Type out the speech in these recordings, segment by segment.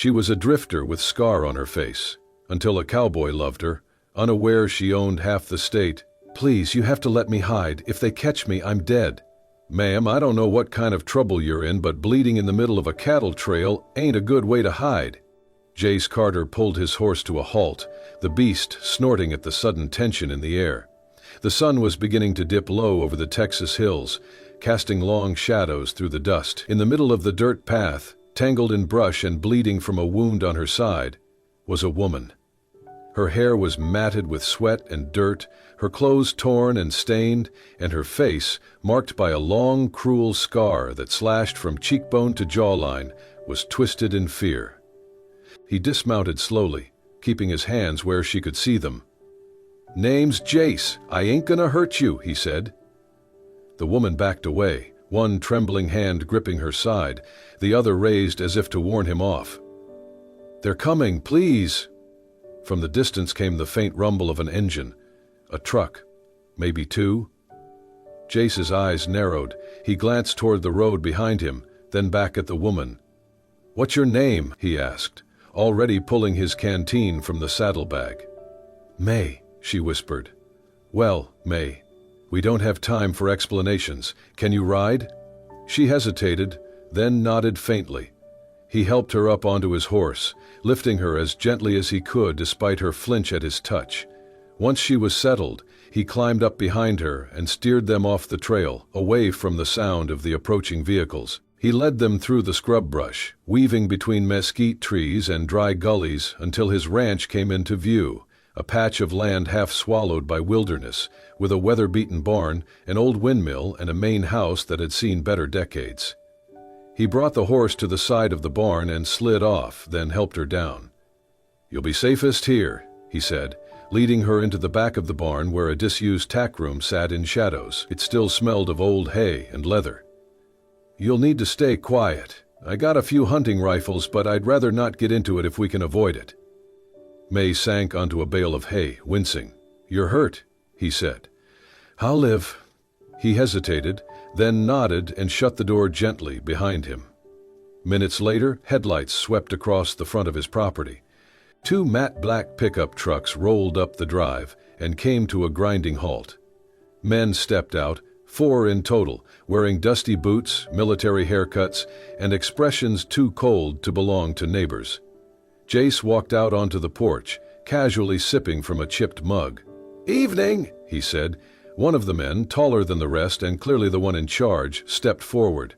She was a drifter with scar on her face, until a cowboy loved her, unaware she owned half the state. "Please, you have to let me hide. If they catch me, I'm dead." "Ma'am, I don't know what kind of trouble you're in, but bleeding in the middle of a cattle trail ain't a good way to hide." Jace Carter pulled his horse to a halt, the beast snorting at the sudden tension in the air. The sun was beginning to dip low over the Texas hills, casting long shadows through the dust. In the middle of the dirt path, tangled in brush and bleeding from a wound on her side, was a woman. Her hair was matted with sweat and dirt, her clothes torn and stained, and her face, marked by a long, cruel scar that slashed from cheekbone to jawline, was twisted in fear. He dismounted slowly, keeping his hands where she could see them. "Name's Jace. I ain't gonna hurt you," he said. The woman backed away, one trembling hand gripping her side, the other raised as if to warn him off. "They're coming, please." From the distance came the faint rumble of an engine. A truck, maybe two. Jace's eyes narrowed. He glanced toward the road behind him, then back at the woman. "What's your name?" he asked, already pulling his canteen from the saddlebag. "May," she whispered. "Well, May, we don't have time for explanations. Can you ride?" She hesitated, then nodded faintly. He helped her up onto his horse, lifting her as gently as he could despite her flinch at his touch. Once she was settled, he climbed up behind her and steered them off the trail, away from the sound of the approaching vehicles. He led them through the scrub brush, weaving between mesquite trees and dry gullies until his ranch came into view, a patch of land half swallowed by wilderness, with a weather-beaten barn, an old windmill, and a main house that had seen better decades. He brought the horse to the side of the barn and slid off, then helped her down. "You'll be safest here," he said, leading her into the back of the barn where a disused tack room sat in shadows. It still smelled of old hay and leather. "You'll need to stay quiet. I got a few hunting rifles, but I'd rather not get into it if we can avoid it." May sank onto a bale of hay, wincing. "You're hurt," he said. "I'll live." He hesitated, then nodded and shut the door gently behind him. Minutes later, headlights swept across the front of his property. Two matte black pickup trucks rolled up the drive and came to a grinding halt. Men stepped out, 4 in total, wearing dusty boots, military haircuts, and expressions too cold to belong to neighbors. Jace walked out onto the porch, casually sipping from a chipped mug. "Evening," he said. One of the men, taller than the rest and clearly the one in charge, stepped forward.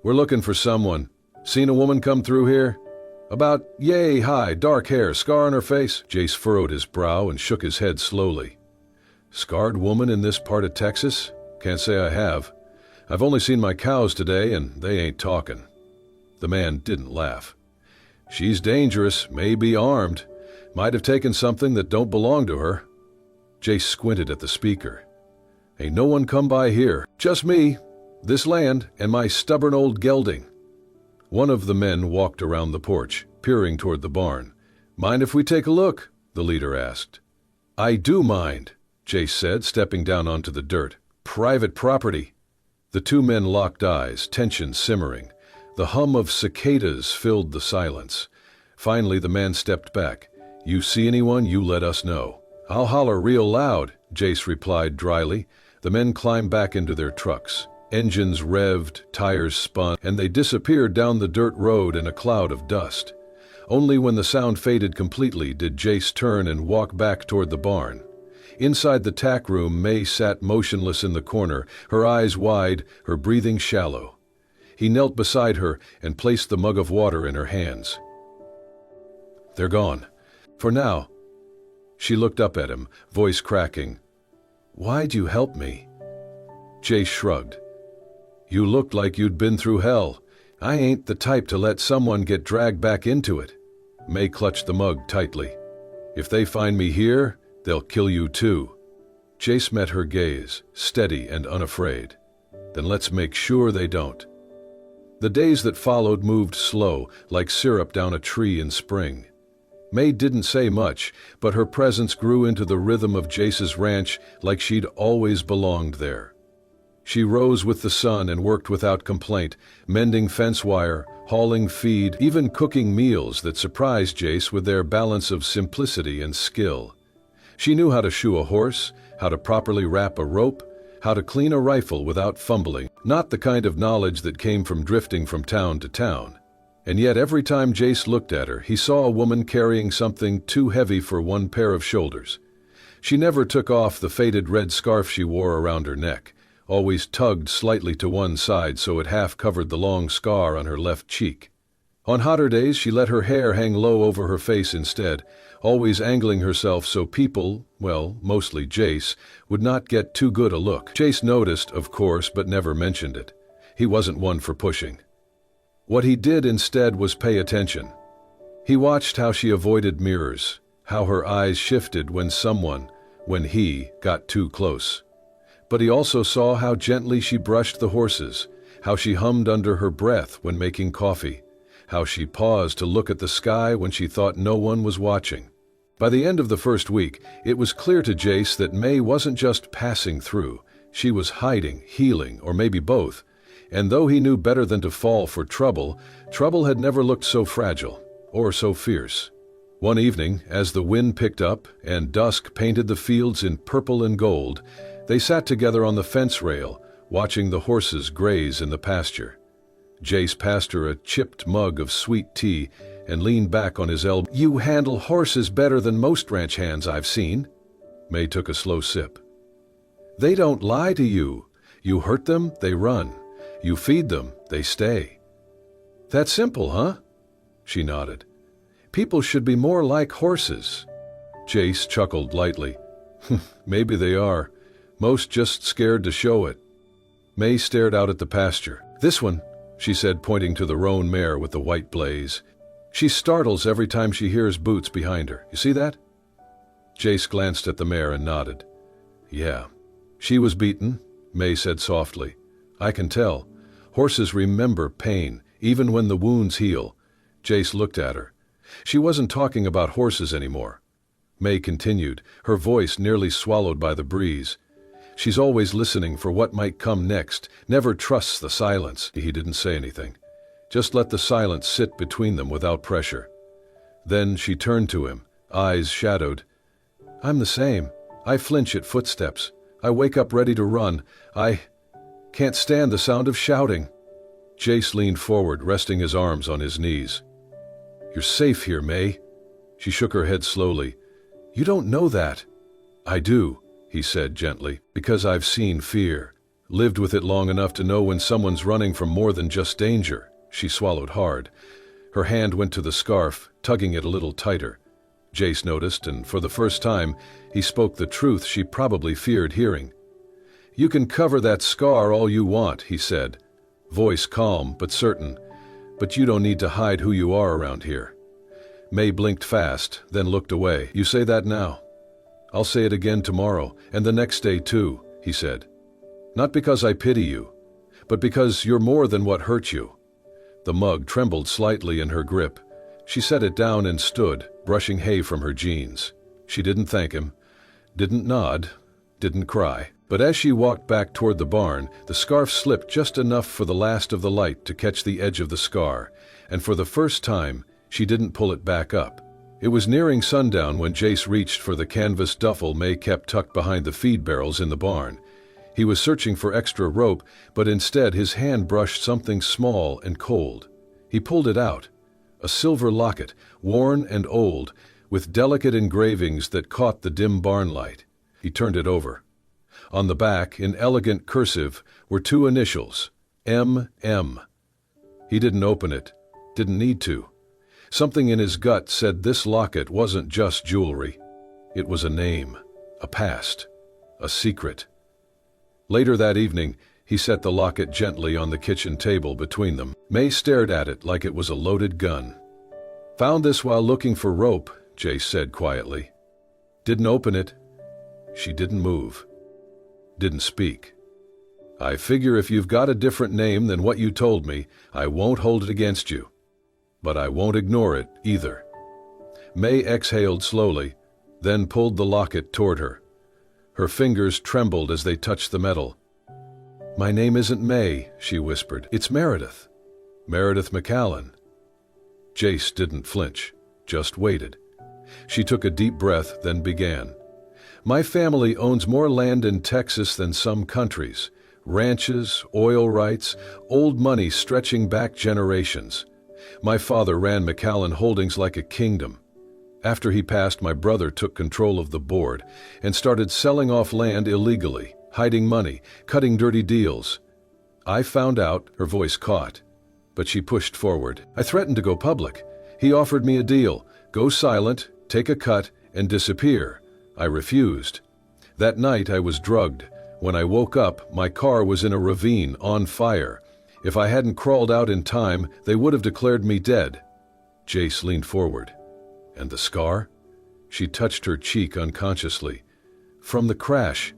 "We're looking for someone. Seen a woman come through here? About yay high, dark hair, scar on her face." Jace furrowed his brow and shook his head slowly. "Scarred woman in this part of Texas? Can't say I have. I've only seen my cows today and they ain't talking." The man didn't laugh. "She's dangerous, may be armed. Might have taken something that don't belong to her." Jace squinted at the speaker. "Ain't no one come by here. Just me, this land, and my stubborn old gelding." One of the men walked around the porch, peering toward the barn. "Mind if we take a look?" the leader asked. "I do mind," Jace said, stepping down onto the dirt. "Private property." The two men locked eyes, tension simmering. The hum of cicadas filled the silence. Finally, the man stepped back. "You see anyone, you let us know." "I'll holler real loud," Jace replied dryly. The men climbed back into their trucks. Engines revved, tires spun, and they disappeared down the dirt road in a cloud of dust. Only when the sound faded completely did Jace turn and walk back toward the barn. Inside the tack room, May sat motionless in the corner, her eyes wide, her breathing shallow. He knelt beside her and placed the mug of water in her hands. "They're gone. For now." She looked up at him, voice cracking. "Why'd you help me?" Jace shrugged. "You looked like you'd been through hell. I ain't the type to let someone get dragged back into it." May clutched the mug tightly. "If they find me here, they'll kill you too." Jace met her gaze, steady and unafraid. "Then let's make sure they don't." The days that followed moved slow, like syrup down a tree in spring. May didn't say much, but her presence grew into the rhythm of Jace's ranch like she'd always belonged there. She rose with the sun and worked without complaint, mending fence wire, hauling feed, even cooking meals that surprised Jace with their balance of simplicity and skill. She knew how to shoe a horse, how to properly wrap a rope, how to clean a rifle without fumbling, not the kind of knowledge that came from drifting from town to town. And yet every time Jace looked at her, he saw a woman carrying something too heavy for one pair of shoulders. She never took off the faded red scarf she wore around her neck, always tugged slightly to one side so it half covered the long scar on her left cheek. On hotter days, she let her hair hang low over her face instead, always angling herself so people, well, mostly Jace, would not get too good a look. Jace noticed, of course, but never mentioned it. He wasn't one for pushing. What he did instead was pay attention. He watched how she avoided mirrors, how her eyes shifted when he got too close. But he also saw how gently she brushed the horses, how she hummed under her breath when making coffee, how she paused to look at the sky when she thought no one was watching. By the end of the first week, it was clear to Jace that May wasn't just passing through. She was hiding, healing, or maybe both. And though he knew better than to fall for trouble, trouble had never looked so fragile, or so fierce. One evening, as the wind picked up and dusk painted the fields in purple and gold, they sat together on the fence rail, watching the horses graze in the pasture. Jace passed her a chipped mug of sweet tea and leaned back on his elbow. "You handle horses better than most ranch hands I've seen." May took a slow sip. "They don't lie to you. You hurt them, they run. You feed them, they stay." "That's simple, huh?" She nodded. "People should be more like horses." Jace chuckled lightly. "Maybe they are. Most just scared to show it." May stared out at the pasture. "This one," she said, pointing to the roan mare with the white blaze. "She startles every time she hears boots behind her. You see that?" Jace glanced at the mare and nodded. "Yeah." "She was beaten," May said softly. "I can tell. Horses remember pain, even when the wounds heal." Jace looked at her. She wasn't talking about horses anymore. May continued, her voice nearly swallowed by the breeze. "She's always listening for what might come next, never trusts the silence." He didn't say anything. Just let the silence sit between them without pressure. Then she turned to him, eyes shadowed. "I'm the same. I flinch at footsteps. I wake up ready to run. I can't stand the sound of shouting." Jace leaned forward, resting his arms on his knees. "You're safe here, May." She shook her head slowly. "You don't know that." "I do," he said gently, "because I've seen fear, lived with it long enough to know when someone's running from more than just danger." She swallowed hard. Her hand went to the scarf, tugging it a little tighter. Jace noticed, and for the first time, he spoke the truth she probably feared hearing. "You can cover that scar all you want," he said, voice calm but certain, "but you don't need to hide who you are around here." May blinked fast, then looked away. "You say that now. I'll say it again tomorrow, and the next day too," he said. "Not because I pity you, but because you're more than what hurt you." The mug trembled slightly in her grip. She set it down and stood, brushing hay from her jeans. She didn't thank him, didn't nod, didn't cry. But as she walked back toward the barn, the scarf slipped just enough for the last of the light to catch the edge of the scar, and for the first time, she didn't pull it back up. It was nearing sundown when Jace reached for the canvas duffel May kept tucked behind the feed barrels in the barn. He was searching for extra rope, but instead his hand brushed something small and cold. He pulled it out. A silver locket, worn and old, with delicate engravings that caught the dim barn light. He turned it over. On the back, in elegant cursive, were two initials, M.M. He didn't open it, didn't need to. Something in his gut said this locket wasn't just jewelry. It was a name, a past, a secret. Later that evening, he set the locket gently on the kitchen table between them. May stared at it like it was a loaded gun. "Found this while looking for rope," Jace said quietly. "Didn't open it." She didn't move. Didn't speak. "I figure if you've got a different name than what you told me, I won't hold it against you. But I won't ignore it either." May exhaled slowly, then pulled the locket toward her. Her fingers trembled as they touched the metal. My name isn't May, she whispered. It's Meredith. Meredith McCallan. Jace didn't flinch, just waited. She took a deep breath, then began. My family owns more land in Texas than some countries. Ranches, oil rights, old money stretching back generations. My father ran McCallan Holdings like a kingdom. After he passed, my brother took control of the board and started selling off land illegally, hiding money, cutting dirty deals. I found out, her voice caught, but she pushed forward. I threatened to go public. He offered me a deal, go silent, take a cut, and disappear. I refused. That night I was drugged. When I woke up, my car was in a ravine, on fire. If I hadn't crawled out in time, they would have declared me dead. Jace leaned forward. And the scar? She touched her cheek unconsciously. From the crash,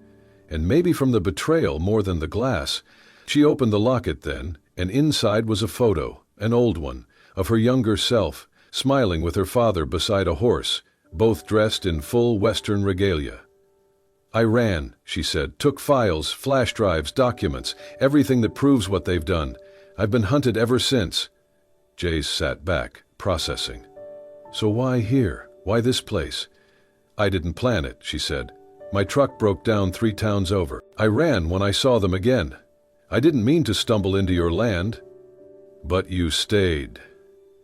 and maybe from the betrayal more than the glass. She opened the locket then, and inside was a photo, an old one, of her younger self, smiling with her father beside a horse, both dressed in full Western regalia. I ran, she said, took files, flash drives, documents, everything that proves what they've done. I've been hunted ever since. Jace sat back, processing. So why here? Why this place? I didn't plan it, she said. My truck broke down 3 towns over. I ran when I saw them again. I didn't mean to stumble into your land. But you stayed,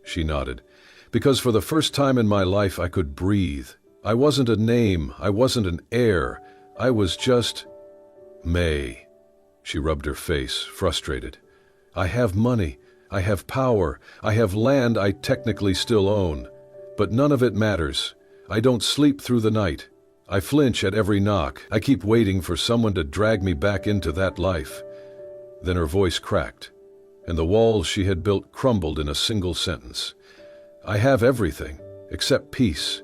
she nodded, because for the first time in my life I could breathe. I wasn't a name, I wasn't an heir. I was just May. She rubbed her face, frustrated. I have money, I have power, I have land I technically still own. But none of it matters. I don't sleep through the night. I flinch at every knock. I keep waiting for someone to drag me back into that life. Then her voice cracked, and the walls she had built crumbled in a single sentence. I have everything, except peace.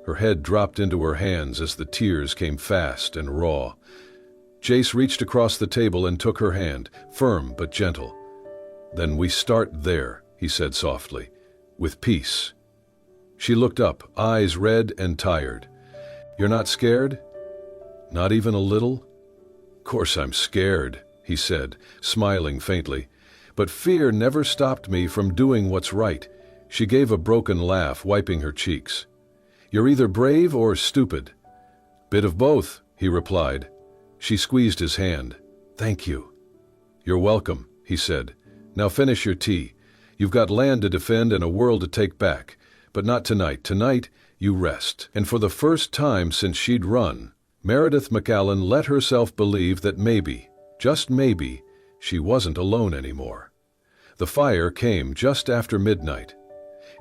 Her head dropped into her hands as the tears came fast and raw. Jace reached across the table and took her hand, firm but gentle. Then we start there, he said softly, with peace. She looked up, eyes red and tired. You're not scared? Not even a little? Course I'm scared, he said, smiling faintly. But fear never stopped me from doing what's right. She gave a broken laugh, wiping her cheeks. You're either brave or stupid. Bit of both, he replied. She squeezed his hand. Thank you. You're welcome, he said. Now finish your tea. You've got land to defend and a world to take back. But not tonight. Tonight, you rest. And for the first time since she'd run, Meredith McCallan let herself believe that maybe, just maybe, she wasn't alone anymore. The fire came just after midnight.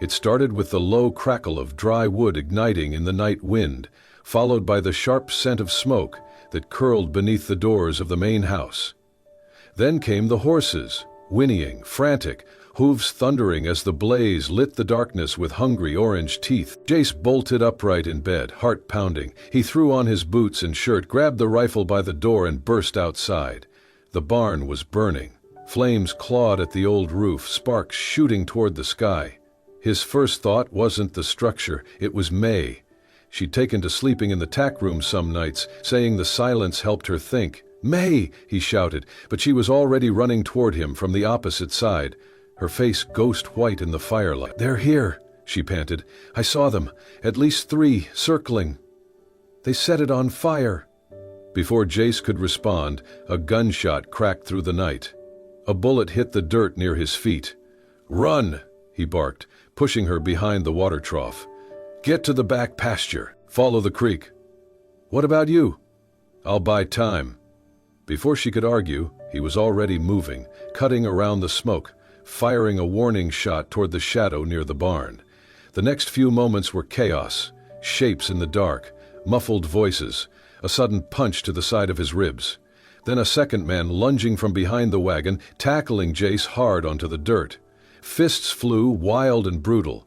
It started with the low crackle of dry wood igniting in the night wind, followed by the sharp scent of smoke that curled beneath the doors of the main house. Then came the horses, whinnying, frantic, hooves thundering as the blaze lit the darkness with hungry orange teeth. Jace bolted upright in bed, heart pounding. He threw on his boots and shirt, grabbed the rifle by the door, and burst outside. The barn was burning. Flames clawed at the old roof, sparks shooting toward the sky. His first thought wasn't the structure, it was May. She'd taken to sleeping in the tack room some nights, saying the silence helped her think. May, he shouted, but she was already running toward him from the opposite side, her face ghost white in the firelight. They're here, she panted. I saw them, at least 3, circling. They set it on fire. Before Jace could respond, a gunshot cracked through the night. A bullet hit the dirt near his feet. Run, he barked, pushing her behind the water trough. Get to the back pasture. Follow the creek. What about you? I'll buy time. Before she could argue, he was already moving, cutting around the smoke, firing a warning shot toward the shadow near the barn. The next few moments were chaos, shapes in the dark, muffled voices, a sudden punch to the side of his ribs. Then a second man lunging from behind the wagon, tackling Jace hard onto the dirt. Fists flew, wild and brutal.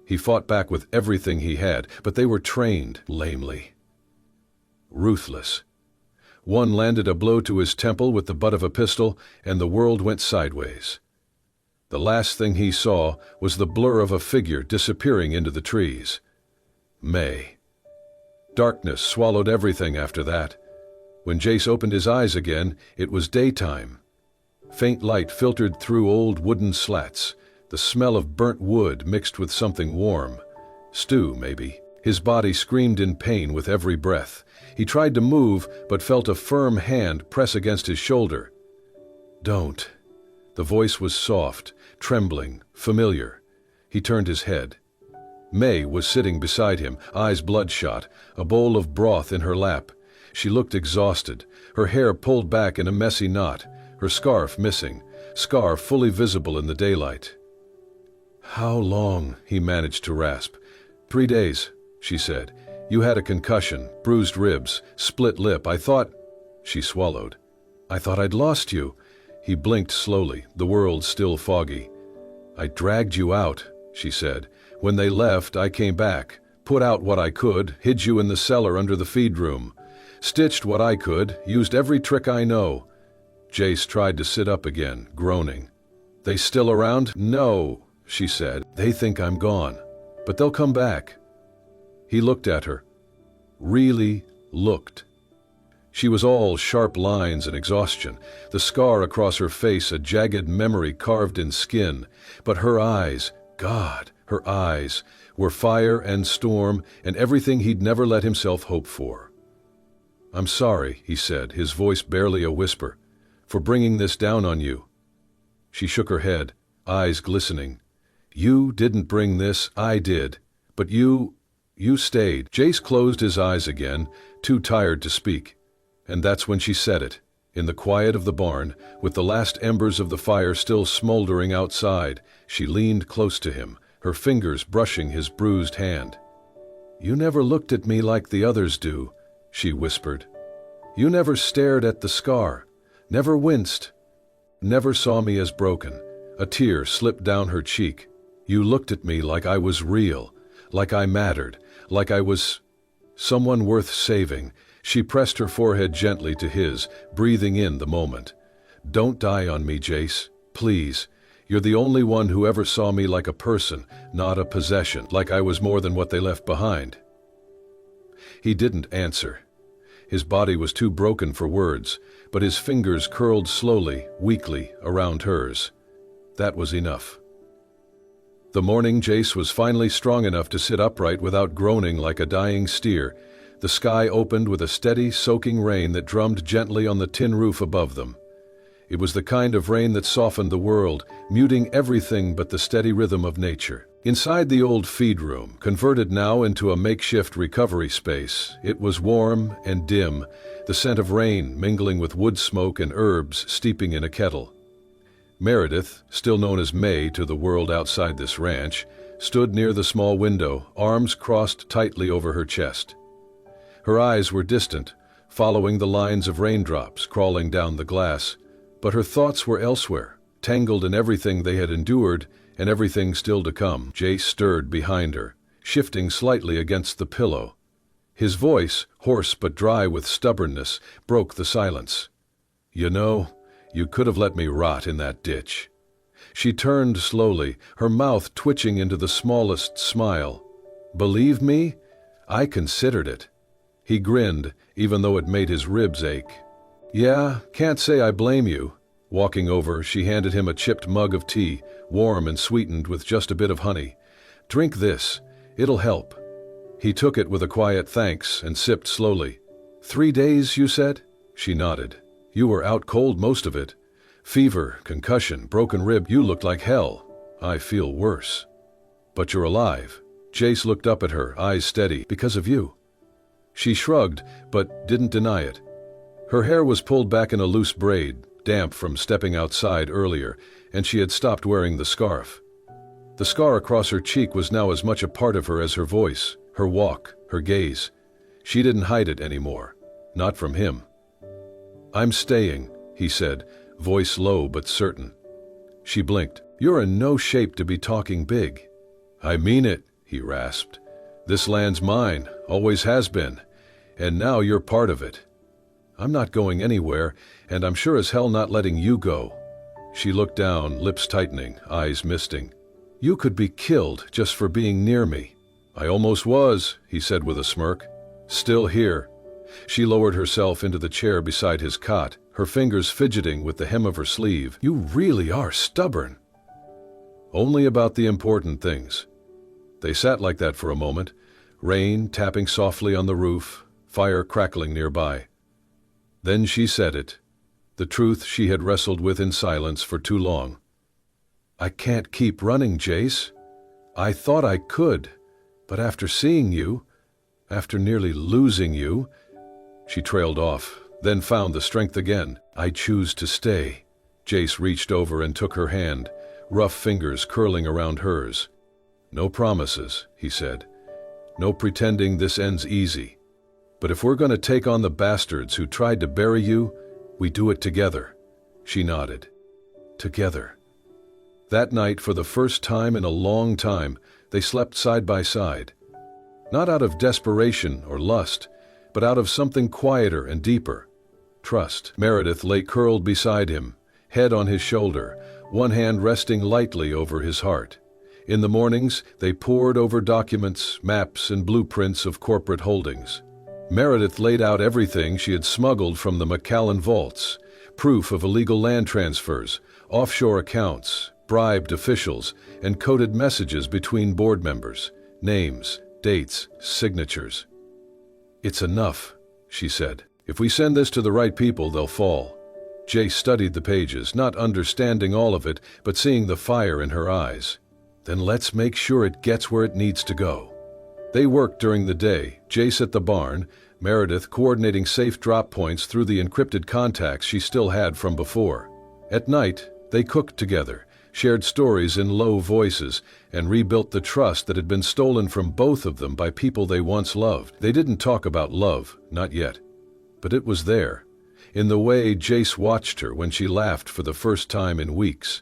He fought back with everything he had, but they were trained lamely. Ruthless. One landed a blow to his temple with the butt of a pistol, and the world went sideways. The last thing he saw was the blur of a figure disappearing into the trees. May. Darkness swallowed everything after that. When Jace opened his eyes again, it was daytime. Faint light filtered through old wooden slats, the smell of burnt wood mixed with something warm. Stew, maybe. His body screamed in pain with every breath. He tried to move, but felt a firm hand press against his shoulder. "Don't." The voice was soft, trembling, familiar. He turned his head. May was sitting beside him, eyes bloodshot, a bowl of broth in her lap. She looked exhausted, her hair pulled back in a messy knot, her scarf missing, scar fully visible in the daylight. "How long?" he managed to rasp. 3 days, she said. "You had a concussion, bruised ribs, split lip. I thought—" She swallowed. "I thought I'd lost you." He blinked slowly, the world still foggy. "I dragged you out," she said. "When they left, I came back, put out what I could, hid you in the cellar under the feed room. Stitched what I could, used every trick I know." Jace tried to sit up again, groaning. "They still around?" "No," she said. "They think I'm gone. But they'll come back." He looked at her. Really looked. She was all sharp lines and exhaustion, the scar across her face a jagged memory carved in skin. But her eyes, God, her eyes, were fire and storm and everything he'd never let himself hope for. "I'm sorry," he said, his voice barely a whisper, "for bringing this down on you." She shook her head, eyes glistening. "You didn't bring this, I did. But you stayed." Jace closed his eyes again, too tired to speak. And that's when she said it, in the quiet of the barn, with the last embers of the fire still smoldering outside. She leaned close to him, her fingers brushing his bruised hand. "You never looked at me like the others do," she whispered. "You never stared at the scar, never winced, never saw me as broken." A tear slipped down her cheek. "You looked at me like I was real, like I mattered, like I was someone worth saving." She pressed her forehead gently to his, breathing in the moment. "Don't die on me, Jace. Please. You're the only one who ever saw me like a person, not a possession, like I was more than what they left behind." He didn't answer. His body was too broken for words, but his fingers curled slowly, weakly, around hers. That was enough. The morning Jace was finally strong enough to sit upright without groaning like a dying steer. The sky opened with a steady, soaking rain that drummed gently on the tin roof above them. It was the kind of rain that softened the world, muting everything but the steady rhythm of nature. Inside the old feed room, converted now into a makeshift recovery space, it was warm and dim, the scent of rain mingling with wood smoke and herbs steeping in a kettle. Meredith, still known as May to the world outside this ranch, stood near the small window, arms crossed tightly over her chest. Her eyes were distant, following the lines of raindrops crawling down the glass, but her thoughts were elsewhere, tangled in everything they had endured and everything still to come. Jace stirred behind her, shifting slightly against the pillow. His voice, hoarse but dry with stubbornness, broke the silence. "You know, you could have let me rot in that ditch." She turned slowly, her mouth twitching into the smallest smile. "Believe me? I considered it." He grinned, even though it made his ribs ache. "Yeah, can't say I blame you." Walking over, she handed him a chipped mug of tea, warm and sweetened with just a bit of honey. "Drink this. It'll help." He took it with a quiet thanks and sipped slowly. 3 days, you said?" She nodded. "You were out cold most of it. Fever, concussion, broken rib. You looked like hell. I feel worse." "But you're alive." Jace looked up at her, eyes steady. "Because of you." She shrugged, but didn't deny it. Her hair was pulled back in a loose braid, damp from stepping outside earlier, and she had stopped wearing the scarf. The scar across her cheek was now as much a part of her as her voice, her walk, her gaze. She didn't hide it anymore. Not from him. "I'm staying," he said, voice low but certain. She blinked. "You're in no shape to be talking big." "I mean it," he rasped. "This land's mine, always has been. And now you're part of it. I'm not going anywhere, and I'm sure as hell not letting you go." She looked down, lips tightening, eyes misting. "You could be killed just for being near me." "I almost was," he said with a smirk. "Still here." She lowered herself into the chair beside his cot, her fingers fidgeting with the hem of her sleeve. "You really are stubborn." "Only about the important things." They sat like that for a moment, rain tapping softly on the roof, fire crackling nearby. Then she said it, the truth she had wrestled with in silence for too long. "I can't keep running, Jace. I thought I could, but after seeing you, after nearly losing you—" She trailed off, then found the strength again. "I choose to stay." Jace reached over and took her hand, rough fingers curling around hers. "No promises," he said. "No pretending this ends easy. But if we're going to take on the bastards who tried to bury you, we do it together." She nodded. Together. That night, for the first time in a long time, they slept side by side. Not out of desperation or lust, but out of something quieter and deeper. Trust. Meredith lay curled beside him, head on his shoulder, one hand resting lightly over his heart. In the mornings, they pored over documents, maps, and blueprints of corporate holdings. Meredith laid out everything she had smuggled from the McAllen vaults, proof of illegal land transfers, offshore accounts, bribed officials, and coded messages between board members, names, dates, signatures. "It's enough," she said. "If we send this to the right people, they'll fall." Jay studied the pages, not understanding all of it, but seeing the fire in her eyes. "Then let's make sure it gets where it needs to go." They worked during the day, Jace at the barn, Meredith coordinating safe drop points through the encrypted contacts she still had from before. At night, they cooked together, shared stories in low voices, and rebuilt the trust that had been stolen from both of them by people they once loved. They didn't talk about love, not yet. But it was there, in the way Jace watched her when she laughed for the first time in weeks,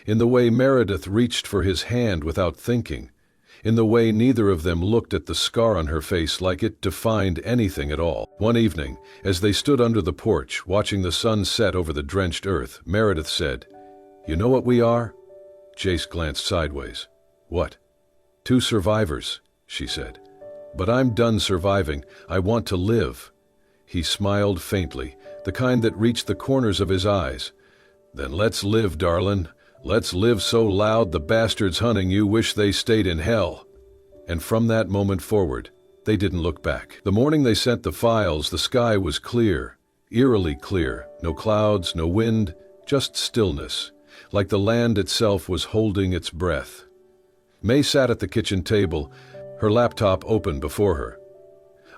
in the way Meredith reached for his hand without thinking, in the way neither of them looked at the scar on her face like it defined anything at all. One evening, as they stood under the porch, watching the sun set over the drenched earth, Meredith said, "You know what we are?" Jace glanced sideways. "What?" "Two survivors," she said. "But I'm done surviving. I want to live." He smiled faintly, the kind that reached the corners of his eyes. "Then let's live, darlin'. Let's live so loud the bastards hunting you wish they stayed in hell." And from that moment forward, they didn't look back. The morning they sent the files, the sky was clear, eerily clear. No clouds, no wind, just stillness, like the land itself was holding its breath. May sat at the kitchen table, her laptop open before her.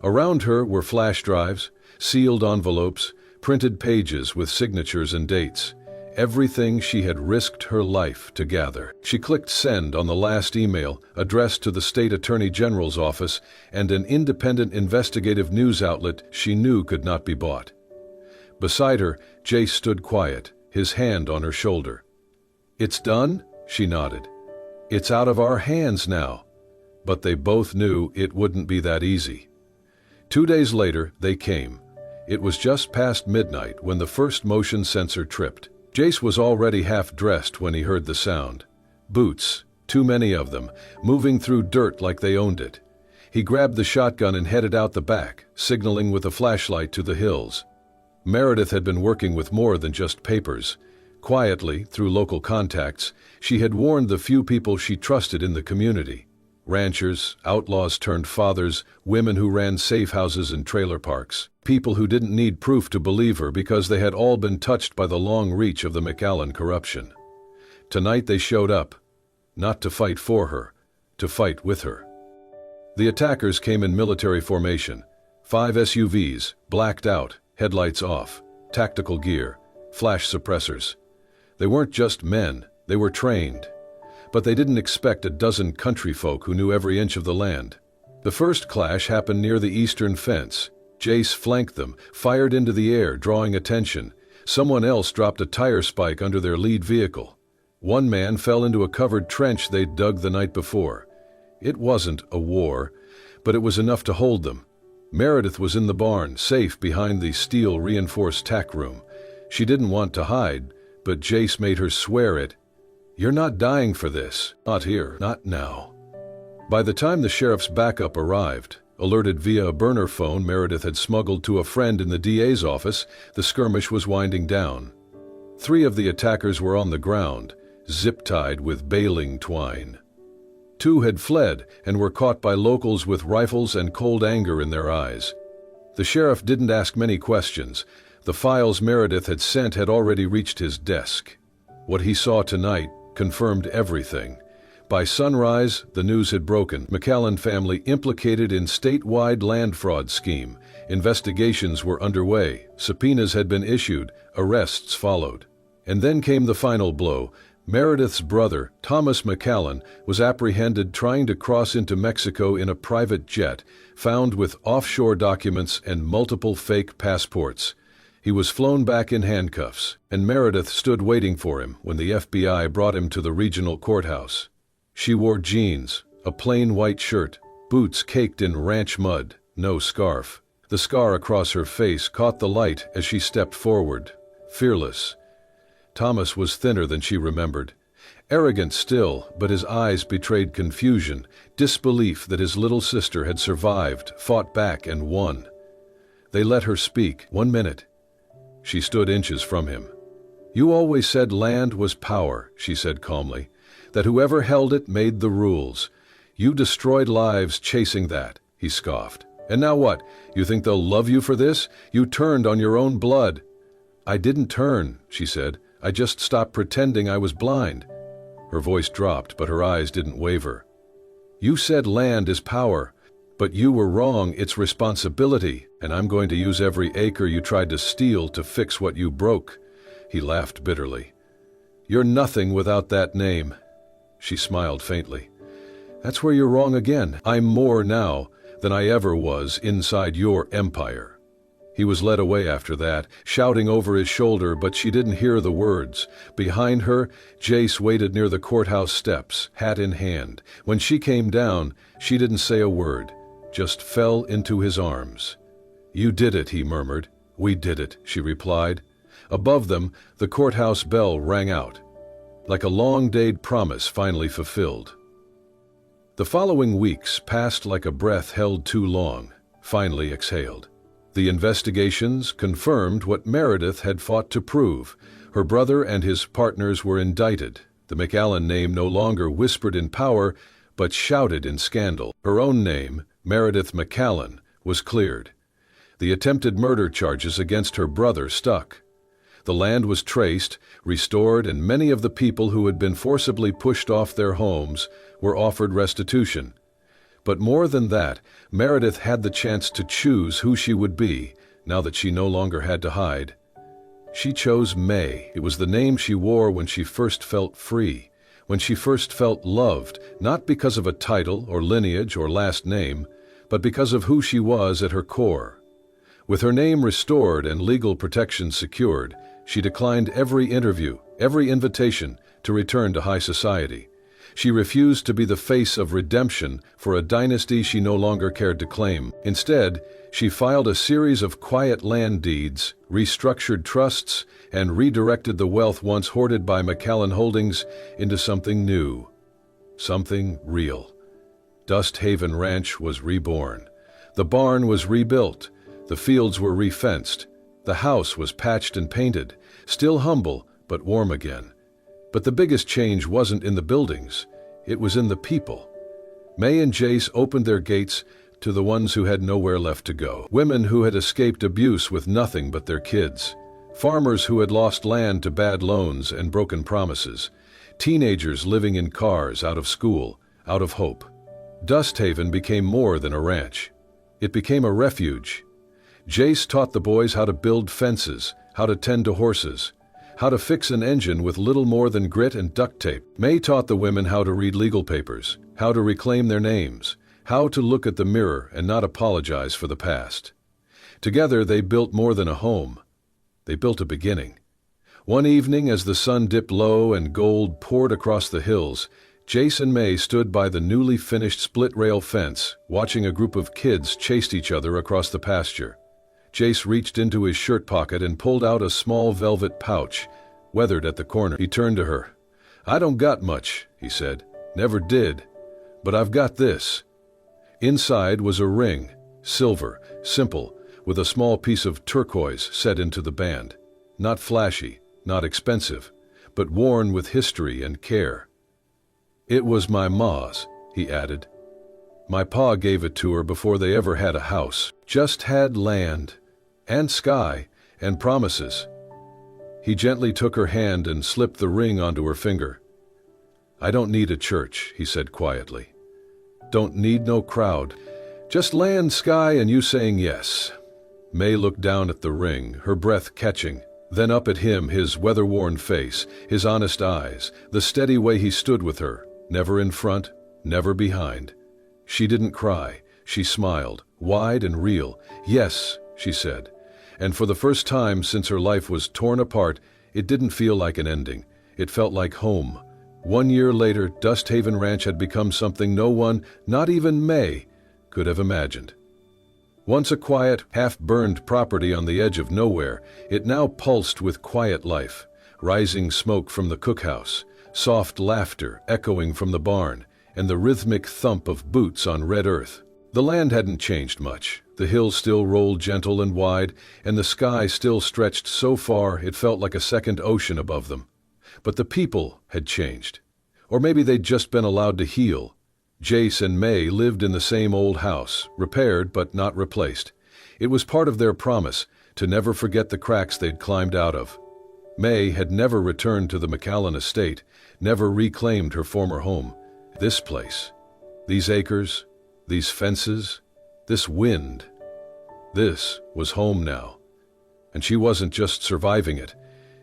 Around her were flash drives, sealed envelopes, printed pages with signatures and dates. Everything she had risked her life to gather. She clicked send on the last email, addressed to the state attorney general's office and an independent investigative news outlet she knew could not be bought. Beside her, Jace stood quiet, his hand on her shoulder. "It's done?" she nodded. "It's out of our hands now." But they both knew it wouldn't be that easy. 2 days later, they came. It was just past midnight when the first motion sensor tripped. Jace was already half-dressed when he heard the sound. Boots, too many of them, moving through dirt like they owned it. He grabbed the shotgun and headed out the back, signaling with a flashlight to the hills. Meredith had been working with more than just papers. Quietly, through local contacts, she had warned the few people she trusted in the community. Ranchers, outlaws turned fathers, women who ran safe houses and trailer parks. People who didn't need proof to believe her because they had all been touched by the long reach of the McAllen corruption. Tonight they showed up, not to fight for her, to fight with her. The attackers came in military formation. 5 SUVs, blacked out, headlights off, tactical gear, flash suppressors. They weren't just men, they were trained. But they didn't expect a dozen country folk who knew every inch of the land. The first clash happened near the eastern fence. Jace flanked them, fired into the air, drawing attention. Someone else dropped a tire spike under their lead vehicle. One man fell into a covered trench they'd dug the night before. It wasn't a war, but it was enough to hold them. Meredith was in the barn, safe behind the steel-reinforced tack room. She didn't want to hide, but Jace made her swear it. "You're not dying for this. Not here. Not now." By the time the sheriff's backup arrived, Alerted via a burner phone Meredith had smuggled to a friend in the DA's office, the skirmish was winding down. 3 of the attackers were on the ground, zip-tied with baling twine. 2 had fled and were caught by locals with rifles and cold anger in their eyes. The sheriff didn't ask many questions. The files Meredith had sent had already reached his desk. What he saw tonight confirmed everything. By sunrise, the news had broken. McAllen family implicated in statewide land fraud scheme. Investigations were underway. Subpoenas had been issued. Arrests followed. And then came the final blow. Meredith's brother, Thomas McAllen, was apprehended trying to cross into Mexico in a private jet, found with offshore documents and multiple fake passports. He was flown back in handcuffs, and Meredith stood waiting for him when the FBI brought him to the regional courthouse. She wore jeans, a plain white shirt, boots caked in ranch mud, no scarf. The scar across her face caught the light as she stepped forward, fearless. Thomas was thinner than she remembered. Arrogant still, but his eyes betrayed confusion, disbelief that his little sister had survived, fought back, and won. They let her speak. 1 minute. She stood inches from him. "You always said land was power," she said calmly, "that whoever held it made the rules. You destroyed lives chasing that," he scoffed. "And now what? You think they'll love you for this? You turned on your own blood." "I didn't turn," she said. "I just stopped pretending I was blind." Her voice dropped, but her eyes didn't waver. "You said land is power. But you were wrong, it's responsibility, and I'm going to use every acre you tried to steal to fix what you broke." He laughed bitterly. "You're nothing without that name." She smiled faintly. "That's where you're wrong again. I'm more now than I ever was inside your empire." He was led away after that, shouting over his shoulder, but she didn't hear the words. Behind her, Jace waited near the courthouse steps, hat in hand. When she came down, she didn't say a word, just fell into his arms. "You did it," he murmured. "We did it," she replied. Above them, the courthouse bell rang out, like a long-delayed promise finally fulfilled. The following weeks passed like a breath held too long, finally exhaled. The investigations confirmed what Meredith had fought to prove. Her brother and his partners were indicted. The McAllen name no longer whispered in power, but shouted in scandal. Her own name, Meredith McAllen, was cleared. The attempted murder charges against her brother stuck. The land was traced, restored, and many of the people who had been forcibly pushed off their homes were offered restitution. But more than that, Meredith had the chance to choose who she would be, now that she no longer had to hide. She chose May. It was the name she wore when she first felt free, when she first felt loved, not because of a title or lineage or last name, but because of who she was at her core. With her name restored and legal protection secured, she declined every interview, every invitation to return to high society. She refused to be the face of redemption for a dynasty she no longer cared to claim. Instead, she filed a series of quiet land deeds, restructured trusts, and redirected the wealth once hoarded by McAllen Holdings into something new, something real. Dust Haven Ranch was reborn. The barn was rebuilt. The fields were refenced. The house was patched and painted, still humble but warm again. But the biggest change wasn't in the buildings, it was in the people. May and Jace opened their gates to the ones who had nowhere left to go. Women who had escaped abuse with nothing but their kids. Farmers who had lost land to bad loans and broken promises. Teenagers living in cars, out of school, out of hope. Dust Haven became more than a ranch. It became a refuge. Jace taught the boys how to build fences, how to tend to horses, how to fix an engine with little more than grit and duct tape. May taught the women how to read legal papers, how to reclaim their names, how to look at the mirror and not apologize for the past. Together they built more than a home. They built a beginning. One evening, as the sun dipped low and gold poured across the hills, Jace and May stood by the newly finished split-rail fence, watching a group of kids chase each other across the pasture. Jace reached into his shirt pocket and pulled out a small velvet pouch, weathered at the corner. He turned to her. "I don't got much," he said. "Never did. But I've got this." Inside was a ring, silver, simple, with a small piece of turquoise set into the band. Not flashy, not expensive, but worn with history and care. "It was my ma's," he added. "My pa gave it to her before they ever had a house. Just had land, and sky, and promises." He gently took her hand and slipped the ring onto her finger. "I don't need a church," he said quietly. "Don't need no crowd. Just land, sky, and you saying yes." May looked down at the ring, her breath catching, then up at him, his weather-worn face, his honest eyes, the steady way he stood with her, never in front, never behind. She didn't cry. She smiled, wide and real. "Yes," she said. And for the first time since her life was torn apart, it didn't feel like an ending. It felt like home. 1 year later, Dust Haven Ranch had become something no one, not even May, could have imagined. Once a quiet, half-burned property on the edge of nowhere, it now pulsed with quiet life. Rising smoke from the cookhouse, soft laughter echoing from the barn, and the rhythmic thump of boots on red earth. The land hadn't changed much. The hills still rolled gentle and wide, and the sky still stretched so far it felt like a second ocean above them. But the people had changed. Or maybe they'd just been allowed to heal. Jace and May lived in the same old house, repaired but not replaced. It was part of their promise to never forget the cracks they'd climbed out of. May had never returned to the McAllen estate, never reclaimed her former home. This place, these acres, these fences, this wind, this was home now. And she wasn't just surviving it,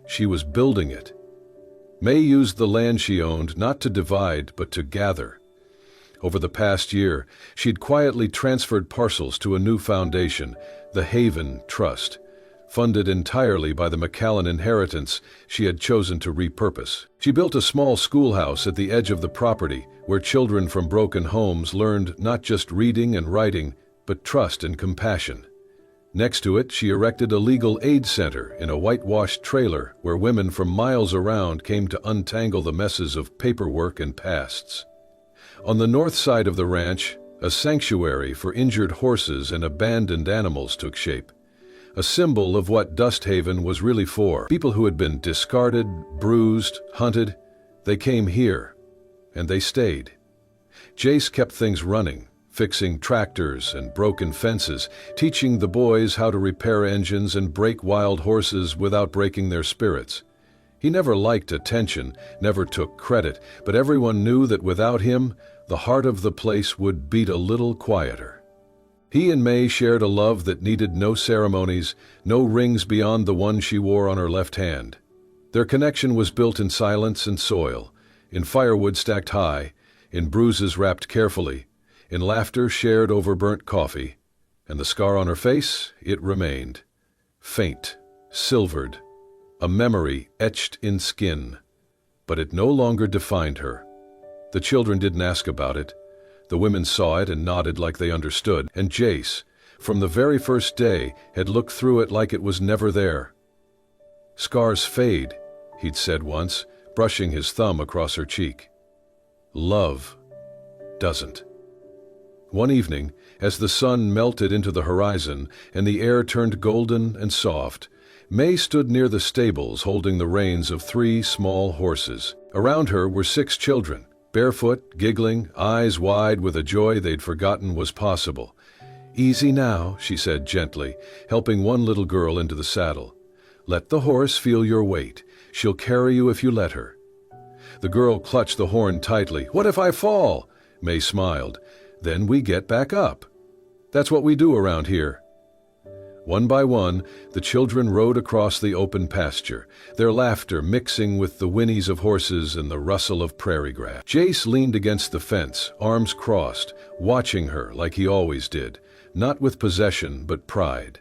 she was building it. May used the land she owned not to divide, but to gather. Over the past year, she'd quietly transferred parcels to a new foundation, the Haven Trust, funded entirely by the McAllen inheritance she had chosen to repurpose. She built a small schoolhouse at the edge of the property where children from broken homes learned not just reading and writing, but trust and compassion. Next to it, she erected a legal aid center in a whitewashed trailer where women from miles around came to untangle the messes of paperwork and pasts. On the north side of the ranch, a sanctuary for injured horses and abandoned animals took shape, a symbol of what Dust Haven was really for. People who had been discarded, bruised, hunted, they came here, and they stayed. Jace kept things running, fixing tractors and broken fences, teaching the boys how to repair engines and break wild horses without breaking their spirits. He never liked attention, never took credit, but everyone knew that without him, the heart of the place would beat a little quieter. He and May shared a love that needed no ceremonies, no rings beyond the one she wore on her left hand. Their connection was built in silence and soil, in firewood stacked high, in bruises wrapped carefully, in laughter shared over burnt coffee, and the scar on her face, it remained. Faint, silvered, a memory etched in skin. But it no longer defined her. The children didn't ask about it. The women saw it and nodded like they understood, and Jace, from the very first day, had looked through it like it was never there. "Scars fade," he'd said once, brushing his thumb across her cheek. "Love doesn't." One evening, as the sun melted into the horizon and the air turned golden and soft, May stood near the stables holding the reins of 3 small horses. Around her were 6 children, barefoot, giggling, eyes wide with a joy they'd forgotten was possible. "Easy now," she said gently, helping one little girl into the saddle. "Let the horse feel your weight. She'll carry you if you let her." The girl clutched the horn tightly. "What if I fall?" May smiled. "Then we get back up. That's what we do around here." One by one, the children rode across the open pasture, their laughter mixing with the whinnies of horses and the rustle of prairie grass. Jace leaned against the fence, arms crossed, watching her like he always did, not with possession but pride.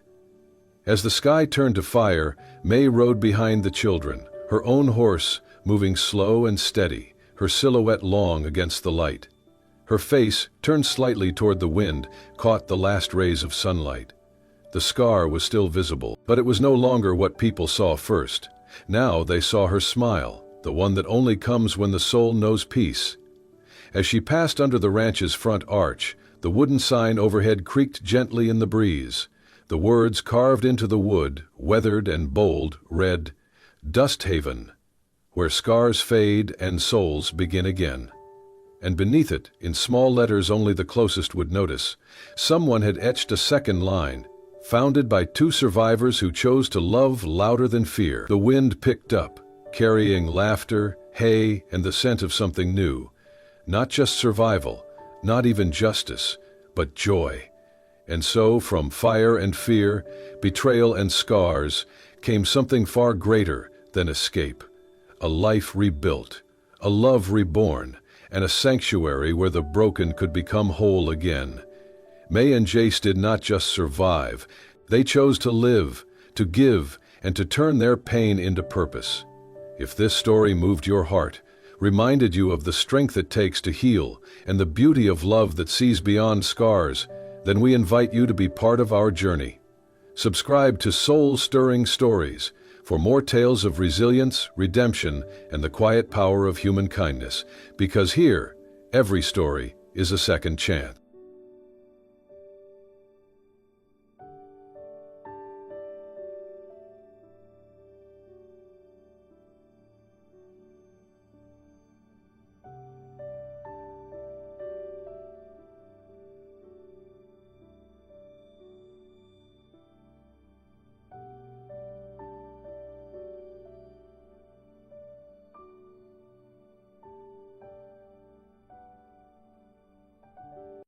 As the sky turned to fire, May rode behind the children, her own horse moving slow and steady, her silhouette long against the light. Her face, turned slightly toward the wind, caught the last rays of sunlight. The scar was still visible, but it was no longer what people saw first. Now they saw her smile, the one that only comes when the soul knows peace. As she passed under the ranch's front arch, The wooden sign overhead creaked gently in the breeze. The words carved into the wood, weathered and bold, read, "Dust Haven, where scars fade and souls begin again." And beneath it, in small letters only the closest would notice, someone had etched a second line, "Founded by two survivors who chose to love louder than fear." The wind picked up, carrying laughter, hay, and the scent of something new. Not just survival, not even justice, but joy. And so, from fire and fear, betrayal and scars, came something far greater than escape. A life rebuilt, a love reborn, and a sanctuary where the broken could become whole again. May and Jace did not just survive. They chose to live, to give, and to turn their pain into purpose. If this story moved your heart, reminded you of the strength it takes to heal, and the beauty of love that sees beyond scars, then we invite you to be part of our journey. Subscribe to Soul-Stirring Stories for more tales of resilience, redemption, and the quiet power of human kindness, because here, every story is a second chance.